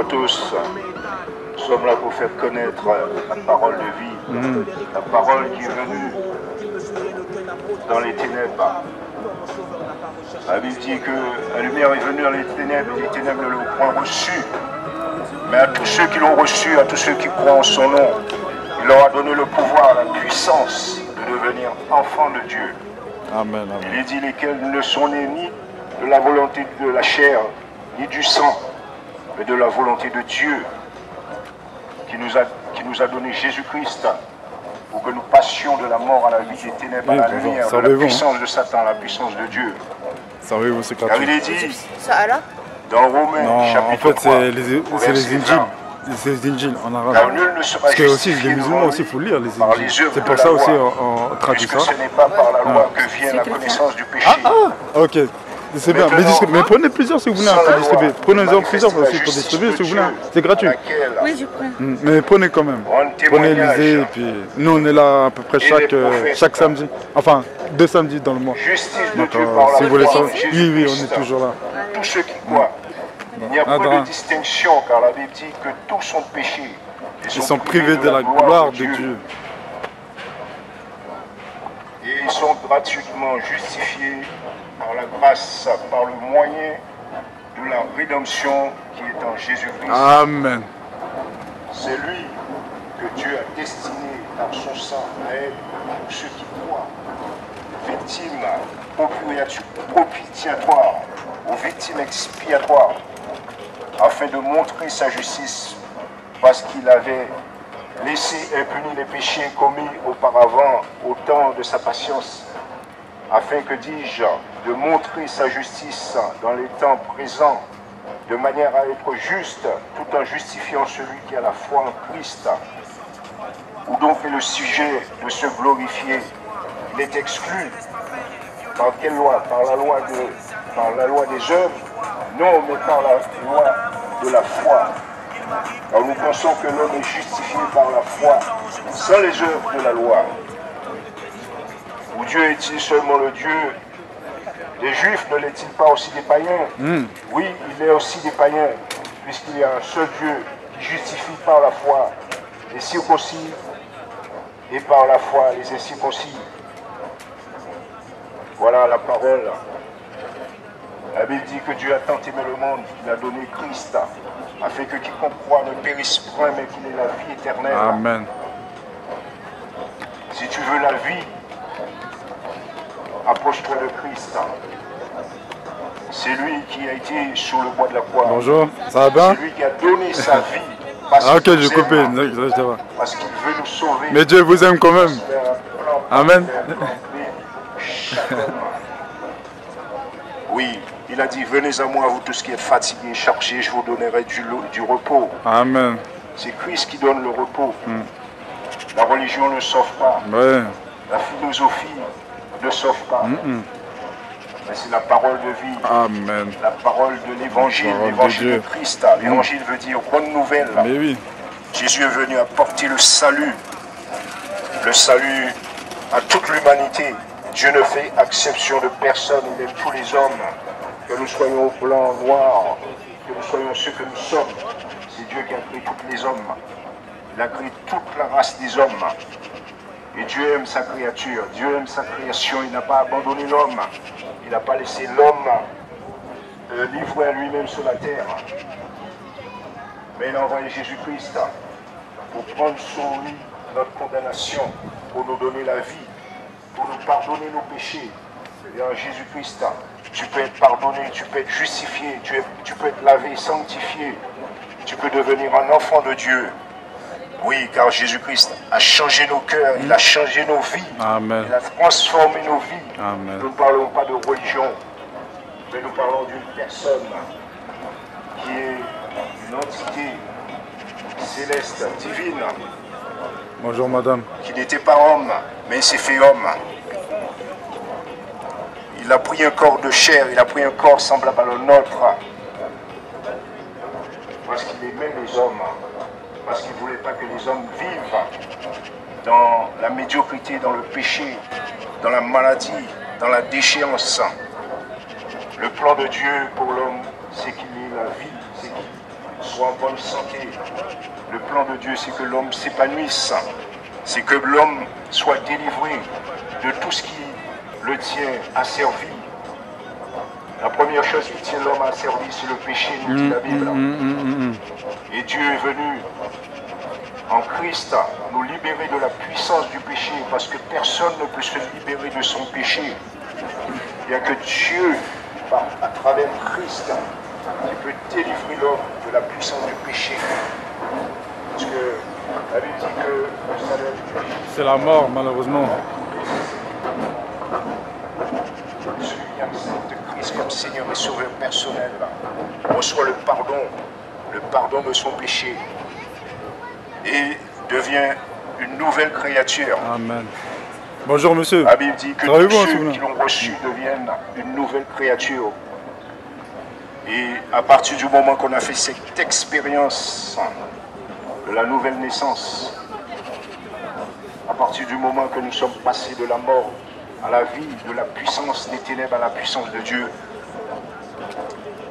à tous. Nous sommes là pour faire connaître la parole de vie, la parole qui est venue dans les ténèbres. La Bible dit que la lumière est venue dans les ténèbres ne l'ont point reçue. Mais à tous ceux qui l'ont reçu, à tous ceux qui croient en son nom, il leur a donné le pouvoir, la puissance de devenir enfants de Dieu. Amen, amen. Il est dit lesquels ne sont nés ni de la volonté de la chair, ni du sang, mais de la volonté de Dieu, qui nous a donné Jésus-Christ, pour que nous passions de la mort à la vie, des ténèbres à la lumière, de la puissance de Satan à la puissance de Dieu. Savez-vous c'est Car il est dit, Ça alors dans Romains, chapitre 3, en fait, c'est les Injils. C'est les Injils en arabe. Car nul ne sera Parce que aussi, justifié les musulmans aussi, il faut lire les Injils. C'est pour ça aussi, on traduit ça. Puisque ce n'est pas par la loi que vient la connaissance du péché. Ok. C'est bien, mais prenez plusieurs si vous voulez pour distribuer. Prenez-en plusieurs aussi pour distribuer si vous voulez. C'est gratuit. Oui, je prends. Mais prenez quand même. Prenez, lisez, et puis nous on est là à peu près chaque samedi. Enfin, 2 samedis dans le mois. Donc si vous voulez ça, oui, on est toujours là. Tous ceux qui croient. Il n'y a pas de distinction car la Bible dit que tous sont péchés. Ils sont privés de la gloire de Dieu. Et ils sont gratuitement justifiés par la grâce, par le moyen de la rédemption qui est en Jésus-Christ. Amen. C'est lui que Dieu a destiné par son sang à être pour ceux qui croient, victimes propitiatoires, aux victimes expiatoires, afin de montrer sa justice, parce qu'il avait laissé impunis les péchés commis auparavant au temps de sa patience, afin que, dis-je, de montrer sa justice dans les temps présents, de manière à être juste, tout en justifiant celui qui a la foi en Christ. Où donc est le sujet de se glorifier? Il est exclu. Par quelle loi? Par la loi des œuvres? Non, mais par la loi de la foi. Alors nous pensons que l'homme est justifié par la foi, sans les œuvres de la loi. Ou Dieu est-il seulement le Dieu des Juifs? Ne l'est-il pas aussi des païens? Oui, il est aussi des païens, puisqu'il y a un seul Dieu qui justifie par la foi les circoncis et par la foi les incirconcis. Voilà la parole. La Bible dit que Dieu a tant aimé le monde qu'il a donné Christ, afin que quiconque croit ne périsse point, mais qu'il ait la vie éternelle. Amen. Si tu veux la vie, approche-toi de Christ. C'est lui qui a été sur le bois de la croix. Bonjour, ça va bien? C'est lui qui a donné sa vie. Ah ok, j'ai coupé. Parce qu'il veut nous sauver. Mais Dieu vous aime quand même. Amen. Oui, il a dit, venez à moi, vous tous qui êtes fatigués, chargés, je vous donnerai du repos. Amen. C'est Christ qui donne le repos. La religion ne sauve pas. Ouais. La philosophie ne sauve pas. Mais c'est la parole de vie. Amen. La parole de l'évangile, l'évangile de Christ. L'évangile veut dire bonne nouvelle. Mais oui. Jésus est venu apporter le salut à toute l'humanité. Dieu ne fait exception de personne, il aime tous les hommes, que nous soyons blancs, noirs, que nous soyons ceux que nous sommes. C'est Dieu qui a créé tous les hommes. Il a créé toute la race des hommes. Et Dieu aime sa créature, Dieu aime sa création, il n'a pas abandonné l'homme. Il n'a pas laissé l'homme livré à lui-même sur la terre. Mais il a envoyé Jésus-Christ pour prendre sur lui notre condamnation, pour nous donner la vie, pour nous pardonner nos péchés. Et en Jésus-Christ, tu peux être pardonné, tu peux être justifié, tu peux être lavé, sanctifié, tu peux devenir un enfant de Dieu. Oui, car Jésus-Christ a changé nos cœurs, il a changé nos vies, Amen. il a transformé nos vies. Amen. Nous ne parlons pas de religion, mais nous parlons d'une personne qui est une entité céleste, divine. Bonjour madame. Qui n'était pas homme, mais il s'est fait homme. Il a pris un corps de chair, il a pris un corps semblable à le nôtre. Parce qu'il aimait les hommes. Parce qu'il ne voulait pas que les hommes vivent dans la médiocrité, dans le péché, dans la maladie, dans la déchéance. Le plan de Dieu pour l'homme, c'est qu'il ait la vie, c'est qu'il soit en bonne santé. Le plan de Dieu, c'est que l'homme s'épanouisse. C'est que l'homme soit délivré de tout ce qui le tient asservi. La première chose qui tient l'homme asservi, c'est le péché, nous dit la Bible. Et Dieu est venu en Christ nous libérer de la puissance du péché, parce que personne ne peut se libérer de son péché. Il n'y a que Dieu, à travers Christ, qui peut délivrer l'homme de la puissance du péché. Parce que la Bible dit que le salaire du péché, c'est la mort, malheureusement. Celui qui accepte Christ comme Seigneur et Sauveur personnel reçoit le pardon de son péché et devient une nouvelle créature. Amen. Bonjour monsieur. La Bible dit que tous ceux qui l'ont reçu deviennent une nouvelle créature. Et à partir du moment qu'on a fait cette expérience de la nouvelle naissance, à partir du moment que nous sommes passés de la mort à la vie, de la puissance des ténèbres à la puissance de Dieu,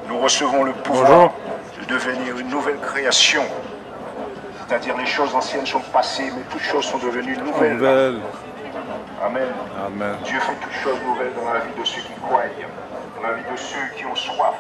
nous recevons le pouvoir de devenir une nouvelle création. C'est-à-dire les choses anciennes sont passées, mais toutes choses sont devenues nouvelles. Amen. Amen. Dieu fait toutes choses nouvelles dans la vie de ceux qui croient, dans la vie de ceux qui ont soif.